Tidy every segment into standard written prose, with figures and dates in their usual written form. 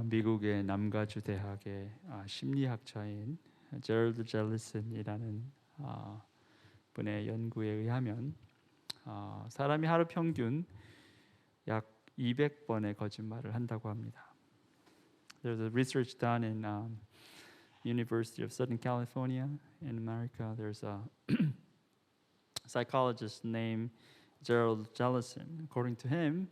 미국의 남가주 대학의 심리학자인 제럴드 젤리슨이라는 분의 연구에 의하면 사람이 하루 평균 약 200번의 거짓말을 한다고 합니다. There's a research done in University of Southern California in America. There's a psychologist named Gerald Jellison. According to him,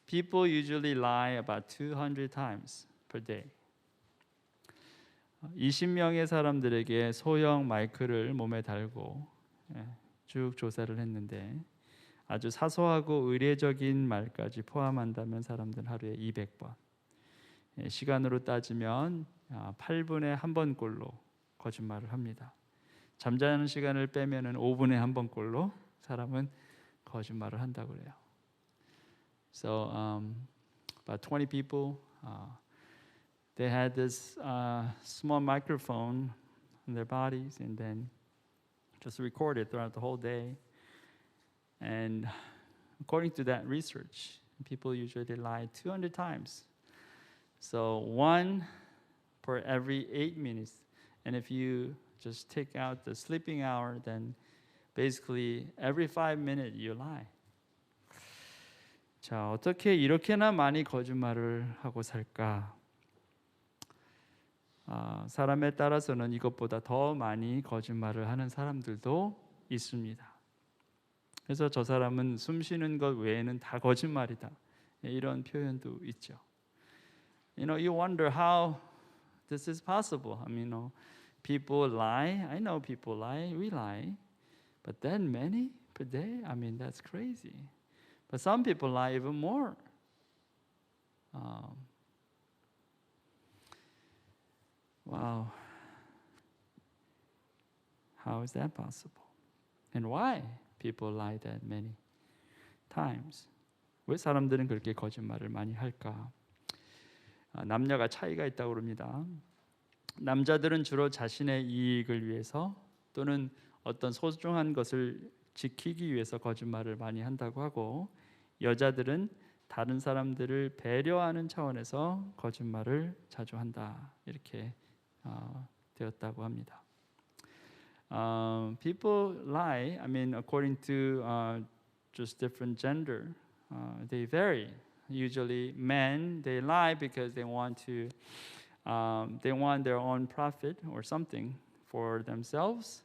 people usually lie about 200 times per day. 20명의 사람들에게 소형 마이크를 몸에 달고 쭉 조사를 했는데 아주 사소하고 의례적인 말까지 포함한다면 사람들은 하루에 200번. 시간으로 따지면 8분에 한 번꼴로 거짓말을 합니다. 잠자는 시간을 빼면은 5분에 한 번꼴로 사람은 거짓말을 한다고 그래요. So about 20 people, they had this small microphone in their bodies and then just recorded throughout the whole day. And according to that research, people usually lie 200 times. So one per every 8 minutes. And if you just take out the sleeping hour, then basically every 5 minutes you lie. 자, 어떻게 이렇게나 많이 거짓말을 하고 살까? 사람에 따라서는 이것보다 더 많이 거짓말을 하는 사람들도 있습니다. 그래서 저 사람은 숨 쉬는 것 외에는 다 거짓말이다. 이런 표현도 있죠. You wonder how this is possible. I mean, people lie. I know people lie. We lie. But then many per day? I mean, that's crazy. But some people lie even more. Wow. How is that possible? And why people lie that many times? 왜 사람들은 그렇게 거짓말을 많이 할까? 남녀가 차이가 있다고 그럽니다. 남자들은 주로 자신의 이익을 위해서 또는 어떤 소중한 것을 지키기 위해서 거짓말을 많이 한다고 하고 여자들은 다른 사람들을 배려하는 차원에서 거짓말을 자주 한다. 이렇게 되었다고 합니다. People lie. I mean, according to just different gender, they vary. Usually, men they lie because they want their own profit or something for themselves,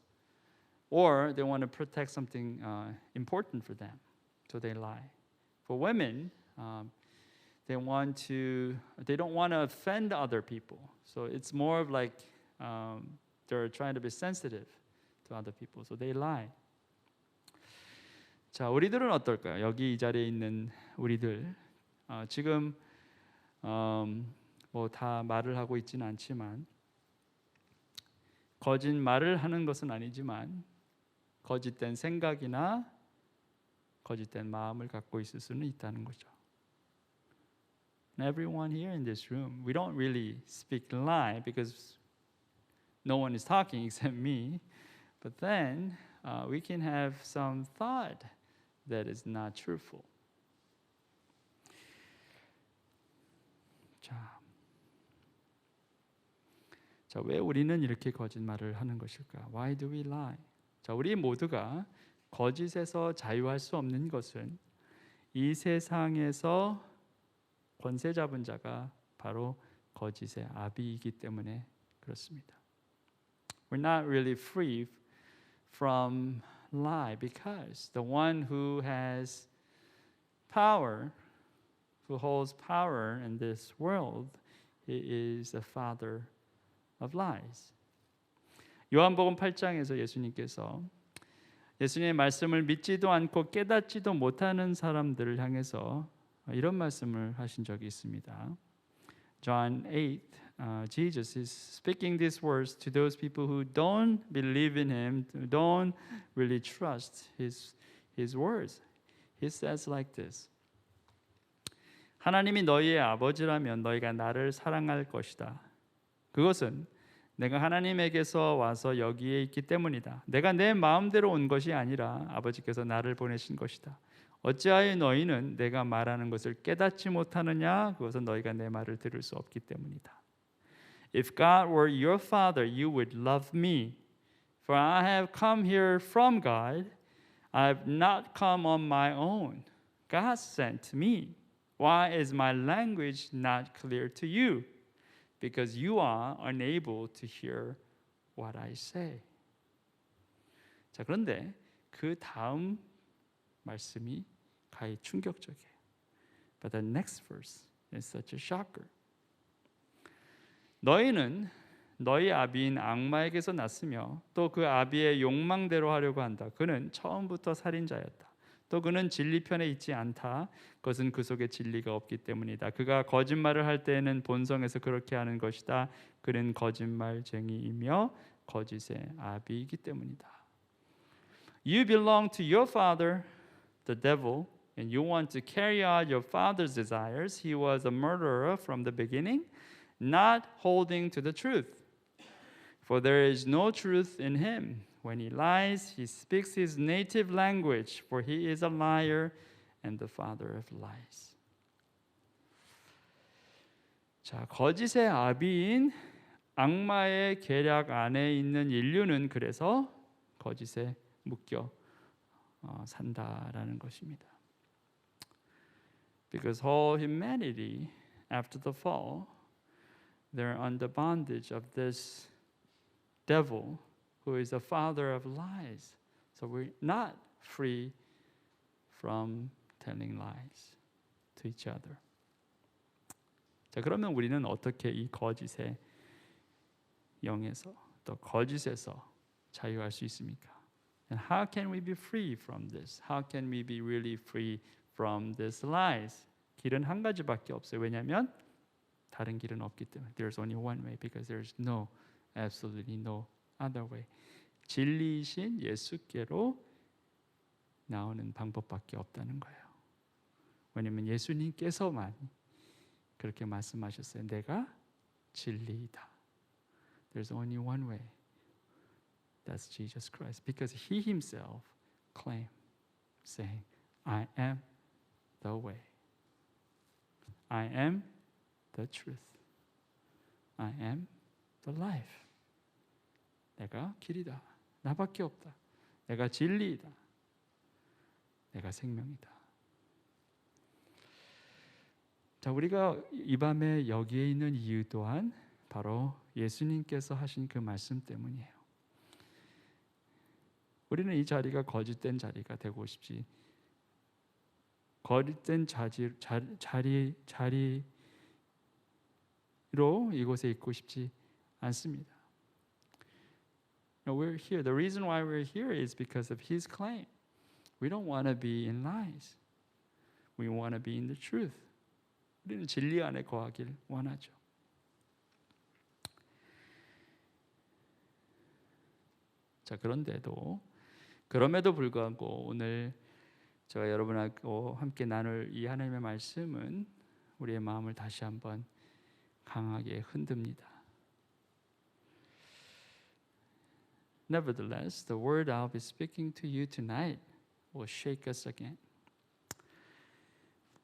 or they want to protect something important for them, so they lie. For women, they don't want to offend other people, so it's more of like they're trying to be sensitive to other people, so they lie. 자, 우리들은 어떨까요? 여기 이 자리에 있는 우리들 지금 뭐 다 말을 하고 있지는 않지만 거짓말을 하는 것은 아니지만 거짓된 생각이나 거짓된 마음을 갖고 있을 수는 있다는 거죠. And everyone here in this room, we don't really speak lie because no one is talking except me. But then we can have some thought that is not truthful. 자, 왜 우리는 이렇게 거짓말을 하는 것일까? Why do we lie? 자, 우리 모두가 거짓에서 자유할 수 없는 것은 이 세상에서 권세 잡은 자가 바로 거짓의 아비이기 때문에 그렇습니다. We're not really free from lie because the one who has power, who holds power in this world, he is the father of lies. 요한복음 8장에서 예수님께서 예수님의 말씀을 믿지도 않고 깨닫지도 못하는 사람들을 향해서 이런 말씀을 하신 적이 있습니다. John 8, Jesus is speaking these words to those people who don't believe in him, who don't really trust his words. He says like this. 하나님이 너희의 아버지라면 너희가 나를 사랑할 것이다. 그것은 내가 하나님에게서 와서 여기에 있기 때문이다. 내가 내 마음대로 온 것이 아니라 아버지께서 나를 보내신 것이다. 어찌하여 너희는 내가 말하는 것을 깨닫지 못하느냐? 그것은 너희가 내 말을 들을 수 없기 때문이다. If God were your father, you would love me. For I have come here from God. I have not come on my own. God sent me. Why is my language not clear to you? Because you are unable to hear what I say. 자, 그런데 그 다음 말씀이 가히 충격적이에요. But the next verse is such a shocker. 너희는 너희 아비인 악마에게서 났으며 또 그 아비의 욕망대로 하려고 한다. 그는 처음부터 살인자였다. 또 그는 진리 편에 있지 않다. 그것은 그 속에 진리가 없기 때문이다. 그가 거짓말을 할 때에는 본성에서 그렇게 하는 것이다. 그는 거짓말쟁이이며 거짓의 아비이기 때문이다. You belong to your father, the devil, and you want to carry out your father's desires. He was a murderer from the beginning, not holding to the truth. For there is no truth in him. When he lies, he speaks his native language, for he is a liar and the father of lies. 자, 거짓의 아비인 악마의 계략 안에 있는 인류는 그래서 거짓에 묶여 산다라는 것입니다. Because all humanity after the fall, they're under bondage of this devil who is the father of lies. So we're not free from telling lies to each other. 자, 그러면 우리는 어떻게 이 거짓의 영에서 또 거짓에서 자유할 수 있습니까? And how can we be free from this? How can we be really free from these lies? 길은 한 가지밖에 없어요. 왜냐하면 다른 길은 없기 때문에. There's only one way because there's absolutely no other way. 진리이신 예수께로 나오는 방법밖에 없다는 거예요. 왜냐하면 예수님께서만 그렇게 말씀하셨어요. 내가 진리이다. There's only one way. That's Jesus Christ. Because He Himself claimed, saying, I am the way. I am the truth. I am the life. 내가 길이다. 나밖에 없다. 내가 진리이다. 내가 생명이다. 자, 우리가 이 밤에 여기에 있는 이유 또한 바로 예수님께서 하신 그 말씀 때문이에요. 우리는 이 자리가 거짓된 자리가 되고 싶지, 거짓된 자리로 이곳에 있고 싶지 않습니다. No, we're here. The reason why we're here is because of His claim. We don't want to be in lies. We want to be in the truth. 우리는 진리 안에 거하길 원하죠. 자, 그럼에도 불구하고 오늘 제가 여러분하고 함께 나눌 이 하나님의 말씀은 우리의 마음을 다시 한번 강하게 흔듭니다. Nevertheless, the word I'll be speaking to you tonight will shake us again.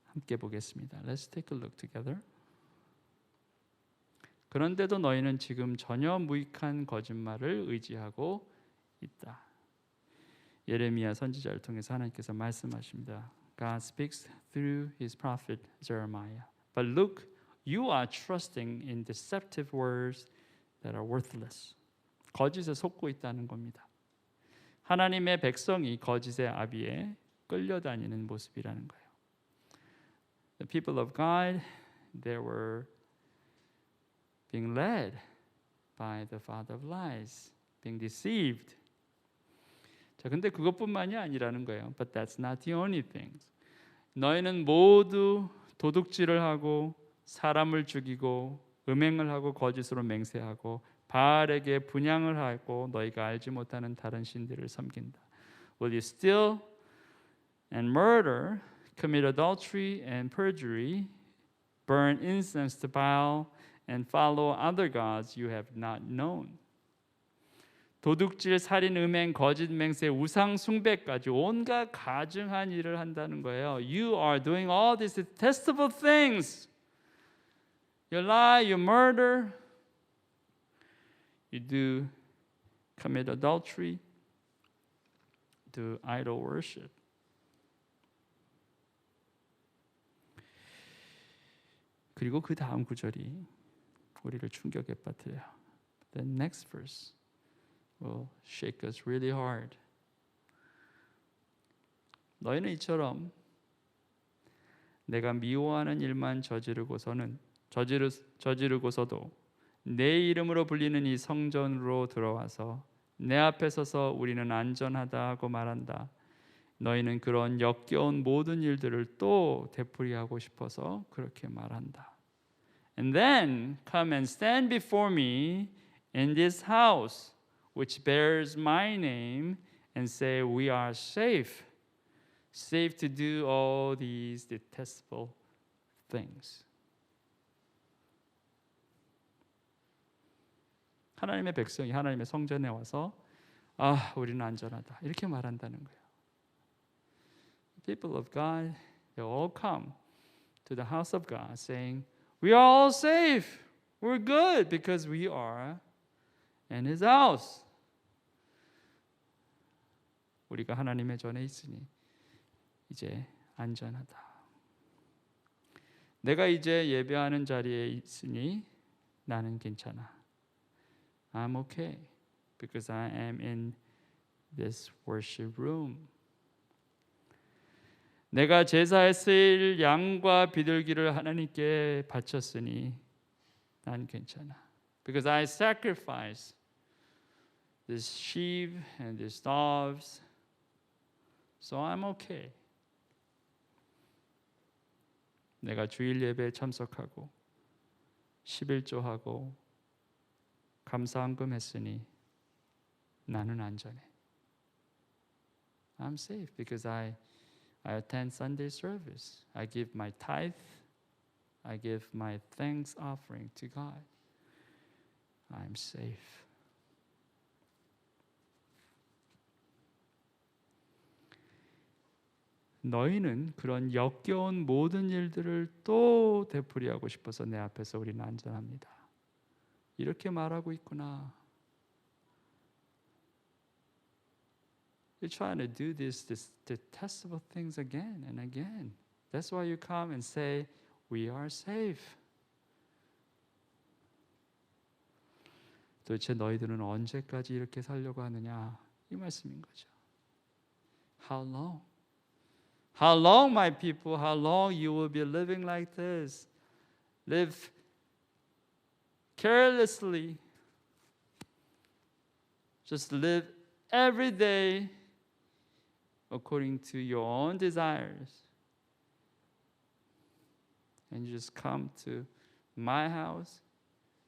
함께 보겠습니다. Let's take a look together. 그런데도 너희는 지금 전혀 무익한 거짓말을 의지하고 있다. 예레미야 선지자를 통해서 하나님께서 말씀하십니다. God speaks through His prophet Jeremiah. But look, you are trusting in deceptive words that are worthless. 거짓에 속고 있다는 겁니다. 하나님의 백성이 거짓의 아비에 끌려다니는 모습이라는 거예요. The people of God, they were being led by the father of lies, being deceived. 자, 근데 그것뿐만이 아니라는 거예요. But that's not the only thing. 너희는 모두 도둑질을 하고 사람을 죽이고 음행을 하고 거짓으로 맹세하고 바알에게 분향을 하고 너희가 알지 못하는 다른 신들을 섬긴다. Will you steal and murder, commit adultery and perjury, burn incense to Baal, and follow other gods you have not known? 도둑질, 살인, 음행, 거짓 맹세, 우상 숭배까지 온갖 가증한 일을 한다는 거예요. You are doing all these detestable things. You lie, you murder, you do commit adultery, do idol worship. 그리고 그 다음 구절이 우리를 충격에 빠뜨려요. The next verse will shake us really hard. 너희는 이처럼 내가 미워하는 일만 저지르고서도 내 이름으로 불리는 이 성전으로 들어와서 내 앞에 서서 우리는 안전하다 하고 말한다. 너희는 그런 역겨운 모든 일들을 또 되풀이하고 싶어서 그렇게 말한다. And then come and stand before me in this house which bears my name and say we are safe to do all these detestable things. 하나님의 백성이 하나님의 성전에 와서 우리는 안전하다 이렇게 말한다는 거예요. People of God, they all come to the house of God saying, we are all safe. We're good because we are in His house. 우리가 하나님의 전에 있으니 이제 안전하다. 내가 이제 예배하는 자리에 있으니 나는 괜찮아. I'm okay because I am in this worship room. 내가 제사에 쓰일 양과 비둘기를 하나님께 바쳤으니 난 괜찮아. Because I sacrificed this sheep and these doves, so I'm okay. 내가 주일 예배에 참석하고 11조하고 감사헌금 했으니 나는 안전해. I'm safe because I attend Sunday service. I give my tithe. I give my thanks offering to God. I'm safe. 너희는 그런 역겨운 모든 일들을 또 되풀이하고 싶어서 내 앞에서 우리는 안전합니다. 이렇게 말하고 있구나. You're trying to do these detestable things again and again. That's why you come and say, we are safe. 도대체 너희들은 언제까지 이렇게 살려고 하느냐? 이 말씀인 거죠. How long? How long, my people? How long you will be living like this? Live carelessly. Just live every day according to your own desires. And you just come to my house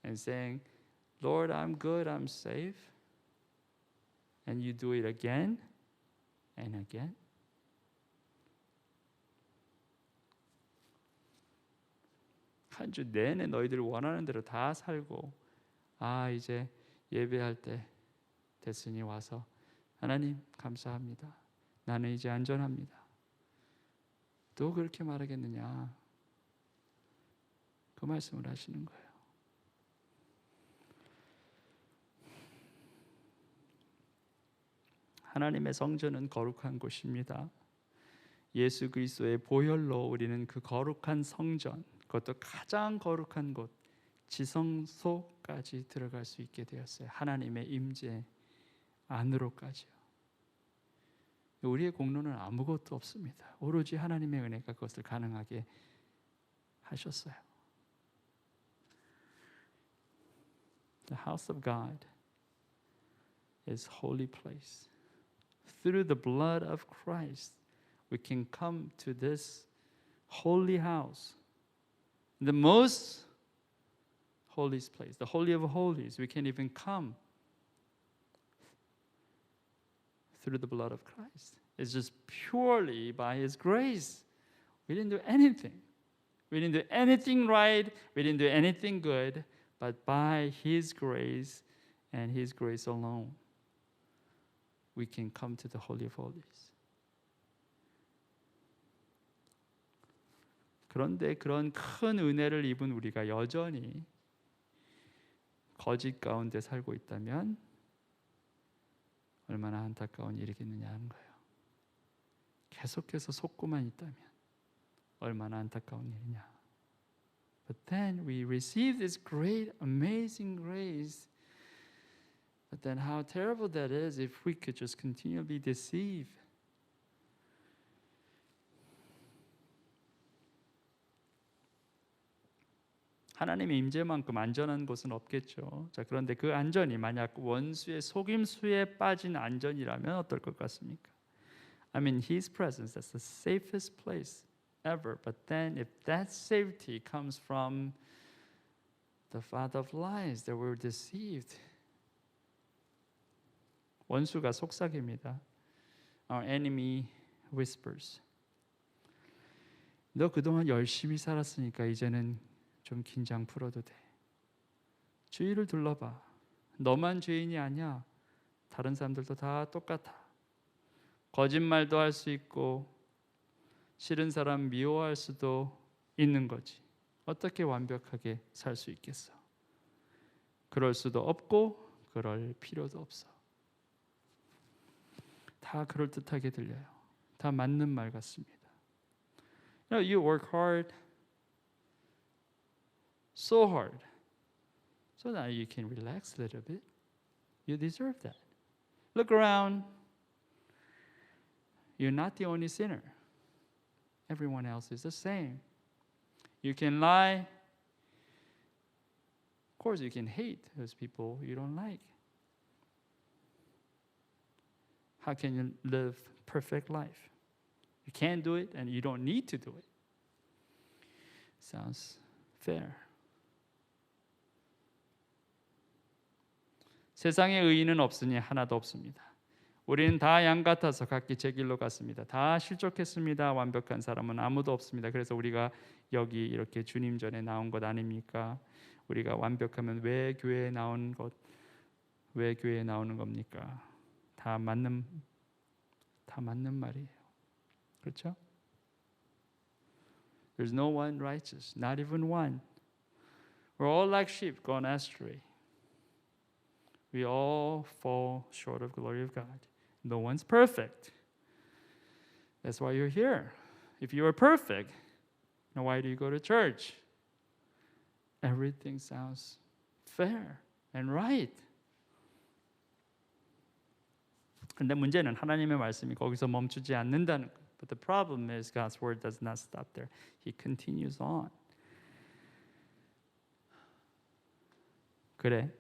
and saying, Lord, I'm good, I'm safe. And you do it again and again. 한 주 내내 너희들 원하는 대로 다 살고 이제 예배할 때 됐으니 와서 하나님 감사합니다. 나는 이제 안전합니다. 또 그렇게 말하겠느냐? 그 말씀을 하시는 거예요. 하나님의 성전은 거룩한 곳입니다. 예수 그리스도의 보혈로 우리는 그 거룩한 성전, 그것도 가장 거룩한 곳, 지성소까지 들어갈 수 있게 되었어요. 하나님의 임재 안으로까지요. 우리의 공로는 아무것도 없습니다. 오로지 하나님의 은혜가 그것을 가능하게 하셨어요. The house of God is holy place. Through the blood of Christ, we can come to this holy house, the most holiest place, the holy of holies. We can even come through the blood of Christ. It's just purely by His grace. We didn't do anything. We didn't do anything right. We didn't do anything good. But by His grace and His grace alone. we can come to the Holy of Holies. 그런데 그런 큰 은혜를 입은 우리가 여전히 거짓 가운데 살고 있다면 얼마나 안타까운 일이겠느냐 하는 거예요. 계속해서 속고만 있다면 얼마나 안타까운 일이냐. But then we receive this great, amazing grace. But then how terrible that is if we could just continually deceive. 하나님의 임재만큼 안전한 곳은 없겠죠. 자, 그런데 그 안전이 만약 원수의 속임수에 빠진 안전이라면 어떨 것 같습니까? I mean, His presence, that's the safest place ever. But then if that safety comes from the father of lies, that we're deceived. 원수가 속삭입니다. Our enemy whispers. 너 그동안 열심히 살았으니까 이제는 좀 긴장 풀어도 돼. 주위를 둘러봐. 너만 죄인이 아니야. 다른 사람들도 다 똑같아. 거짓말도 할 수 있고 싫은 사람 미워할 수도 있는 거지. 어떻게 완벽하게 살 수 있겠어? 그럴 수도 없고 그럴 필요도 없어. 다 그럴듯하게 들려요. 다 맞는 말 같습니다. You work hard, so hard, so now you can relax a little bit. You deserve that. Look around. You're not the only sinner. Everyone else is the same. You can lie. Of course, you can hate those people you don't like. How can you live perfect life? You can't do it and you don't need to do it. Sounds fair. 세상에 의인은 없으니 하나도 없습니다. 우리는 다 양 같아서 각기 제 길로 갔습니다. 다 실족했습니다. 완벽한 사람은 아무도 없습니다. 그래서 우리가 여기 이렇게 주님 전에 나온 것 아닙니까? 우리가 완벽하면 왜 교회에 나온 것, 왜 교회에 나오는 겁니까? 다 맞는 말이에요. 그렇죠? There's no one righteous, not even one. We're all like sheep gone astray. We all fall short of the glory of God. No one's perfect. That's why you're here. If you were perfect, now why do you go to church? Everything sounds fair and right. 근데 문제는 하나님의 말씀이 거기서 멈추지 않는다는 것. But the problem is God's word does not stop there. He continues on. 그래,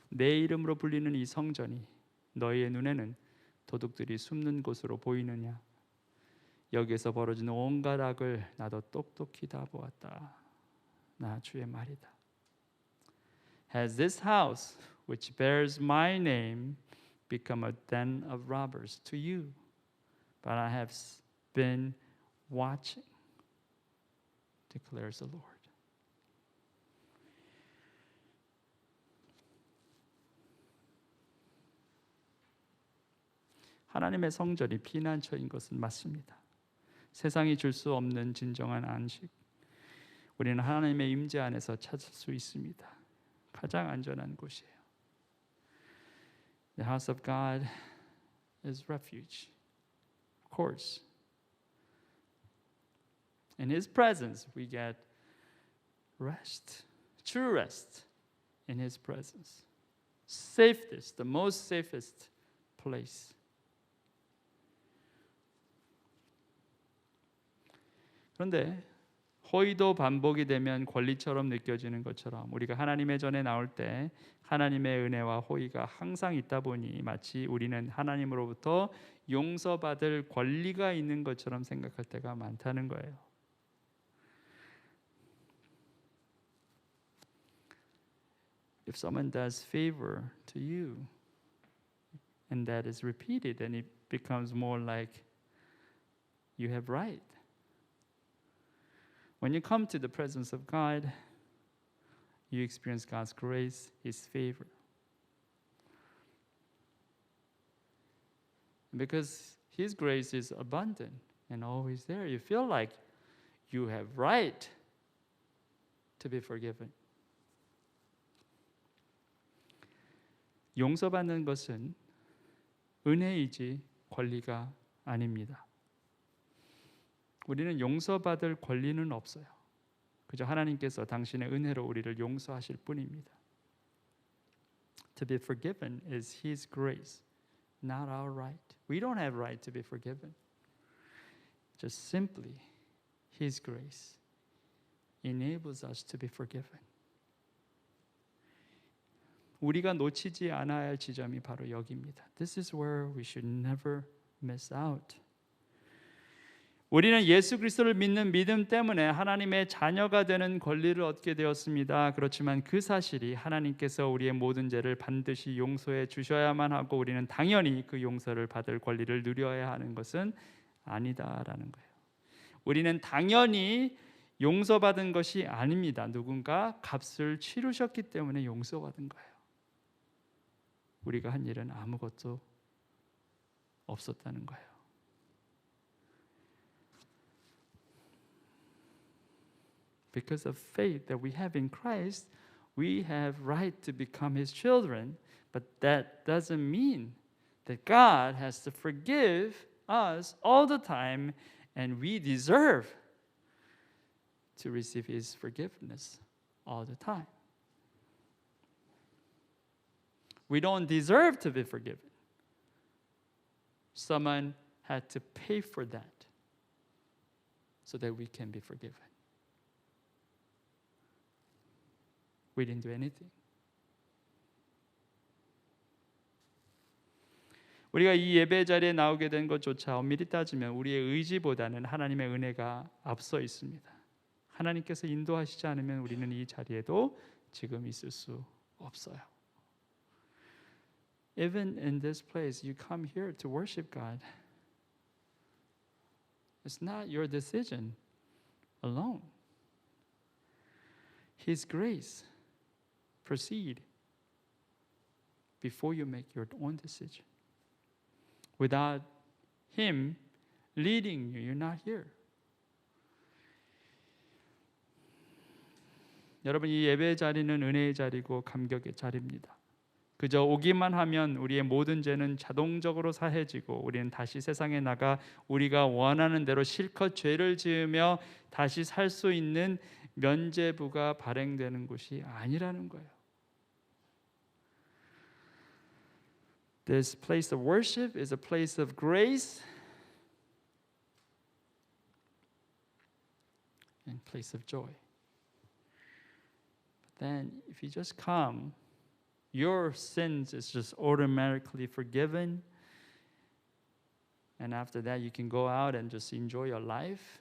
내 이름으로 불리는 이 성전이 너희의 눈에는 도둑들이 숨는 곳으로 보이느냐? 여기에서 벌어지는 온갖 악을 나도 똑똑히 다 보았다. 나 주의 말이다. Has this house, which bears my name, become a den of robbers to you? But I have been watching, declares the Lord. 하나님의 성전이 피난처인 것은 맞습니다. 세상이 줄 수 없는 진정한 안식, 우리는 하나님의 임재 안에서 찾을 수 있습니다. 가장 안전한 곳이에요. The house of God is refuge. Of course. In His presence we get rest, true rest in His presence. Safest, the most safest place. 그런데 호의도 반복이 되면 권리처럼 느껴지는 것처럼 우리가 하나님의 전에 나올 때 하나님의 은혜와 호의가 항상 있다 보니 마치 우리는 하나님으로부터 용서받을 권리가 있는 것처럼 생각할 때가 많다는 거예요. If someone does favor to you and that is repeated, then it becomes more like you have right. When you come to the presence of God, you experience God's grace, His favor. Because His grace is abundant and always there. You feel like you have right to be forgiven. 용서받는 것은 은혜이지 권리가 아닙니다. 우리는 용서받을 권리는 없어요. 그저 하나님께서 당신의 은혜로 우리를 용서하실 뿐입니다. To be forgiven is His grace, not our right. We don't have right to be forgiven. Just simply His grace enables us to be forgiven. 우리가 놓치지 않아야 할 지점이 바로 여기입니다. This is where we should never miss out. 우리는 예수 그리스도를 믿는 믿음 때문에 하나님의 자녀가 되는 권리를 얻게 되었습니다. 그렇지만 그 사실이 하나님께서 우리의 모든 죄를 반드시 용서해 주셔야만 하고 우리는 당연히 그 용서를 받을 권리를 누려야 하는 것은 아니다라는 거예요. 우리는 당연히 용서받은 것이 아닙니다. 누군가 값을 치르셨기 때문에 용서받은 거예요. 우리가 한 일은 아무것도 없었다는 거예요. Because of faith that we have in Christ, we have right to become His children. But that doesn't mean that God has to forgive us all the time and we deserve to receive His forgiveness all the time. We don't deserve to be forgiven. Someone had to pay for that so that we can be forgiven. We didn't do anything. 우리가 이 예배 자리에 나오게 된 것조차 엄밀히 따지면 우리의 의지보다는 하나님의 은혜가 앞서 있습니다. 하나님께서 인도하시지 않으면 우리는 이 자리에도 지금 있을 수 없어요. Even in this place, you come here to worship God. It's not your decision alone. His grace proceed before you make your own decision. Without Him leading you, you're not here. 여러분, 이 예배 자리는 은혜의 자리고 감격의 자리입니다. 그저 오기만 하면 우리의 모든 죄는 자동적으로 사해지고 우리는 다시 세상에 나가 우리가 원하는 대로 실컷 죄를 지으며 다시 살 수 있는 면죄부가 발행되는 곳이 아니라는 거예요. This place of worship is a place of grace and place of joy. But then if you just come, your sins is just automatically forgiven. And after that, you can go out and just enjoy your life,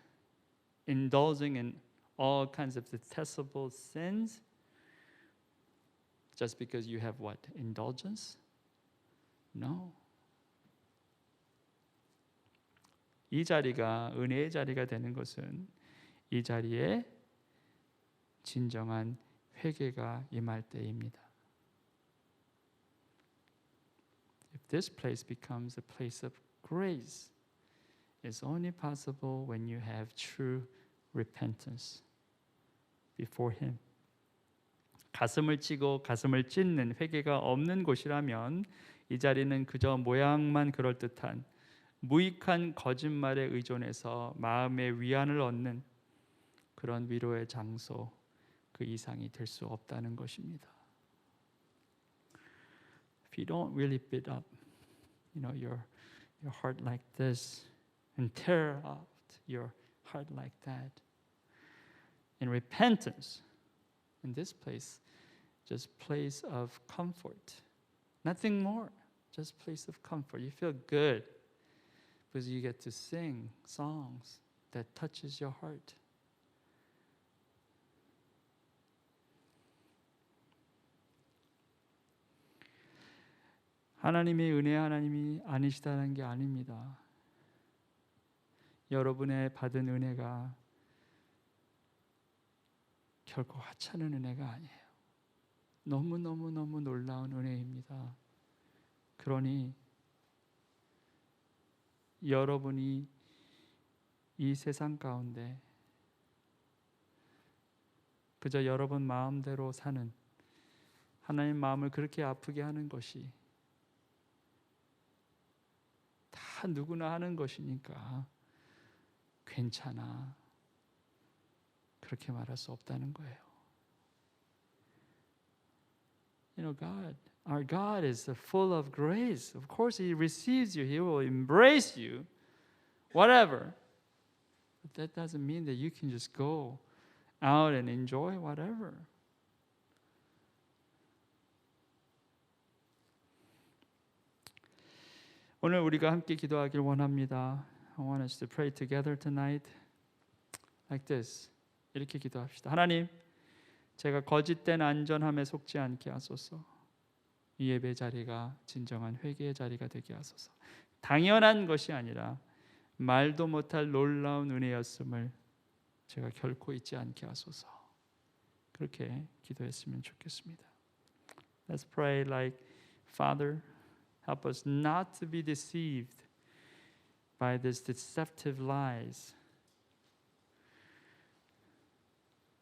indulging in all kinds of detestable sins, just because you have what? Indulgence? No. 이 자리가 은혜의 자리가 되는 것은 이 자리에 진정한 회개가 임할 때입니다. If this place becomes a place of grace, it's only possible when you have true repentance before Him. 가슴을 찌고 가슴을 찢는 회개가 없는 곳이라면 이 자리는 그저 모양만 그럴듯한 무익한 거짓말에 의존해서 마음의 위안을 얻는 그런 위로의 장소 그 이상이 될 수 없다는 것입니다. If you don't really beat up, your heart like this and tear out your heart like that, in repentance, in this place, just place of comfort, nothing more, just place of comfort. You feel good because you get to sing songs that touches your heart. 하나님의 은혜 하나님이 아니시다는 게 아닙니다. 여러분의 받은 은혜가 결코 하찮은 은혜가 아니에요. 너무너무 놀라운 은혜입니다. 그러니 여러분이 이 세상 가운데 그저 여러분 마음대로 사는 하나님 마음을 그렇게 아프게 하는 것이 다 누구나 하는 것이니까 괜찮아. 그렇게 말할 수 없다는 거예요. You know, our God is full of grace. Of course, He receives you. He will embrace you, whatever. But that doesn't mean that you can just go out and enjoy whatever. 오늘 우리가 함께 기도하길 원합니다. I want us to pray together tonight like this. 이렇게 기도합시다. 하나님, 제가 거짓된 안전함에 속지 않게 하소서. 이 예배 자리가 진정한 회개의 자리가 되게 하소서. 당연한 것이 아니라 말도 못할 놀라운 은혜였음을 제가 결코 잊지 않게 하소서. 그렇게 기도했으면 좋겠습니다. Let's pray like, Father, help us not to be deceived by these deceptive lies.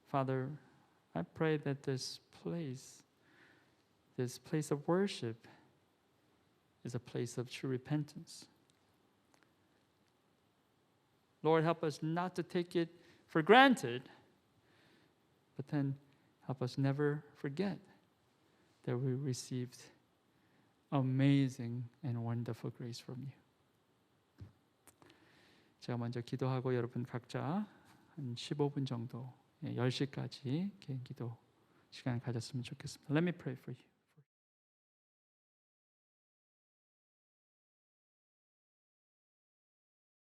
Father, I pray that this place of worship is a place of true repentance. Lord, help us not to take it for granted, but then help us never forget that we received amazing and wonderful grace from you. 제가 먼저 기도하고 여러분 각자 한 15분 정도 10시까지 개인 기도 시간 가졌으면 좋겠습니다. Let me pray for you.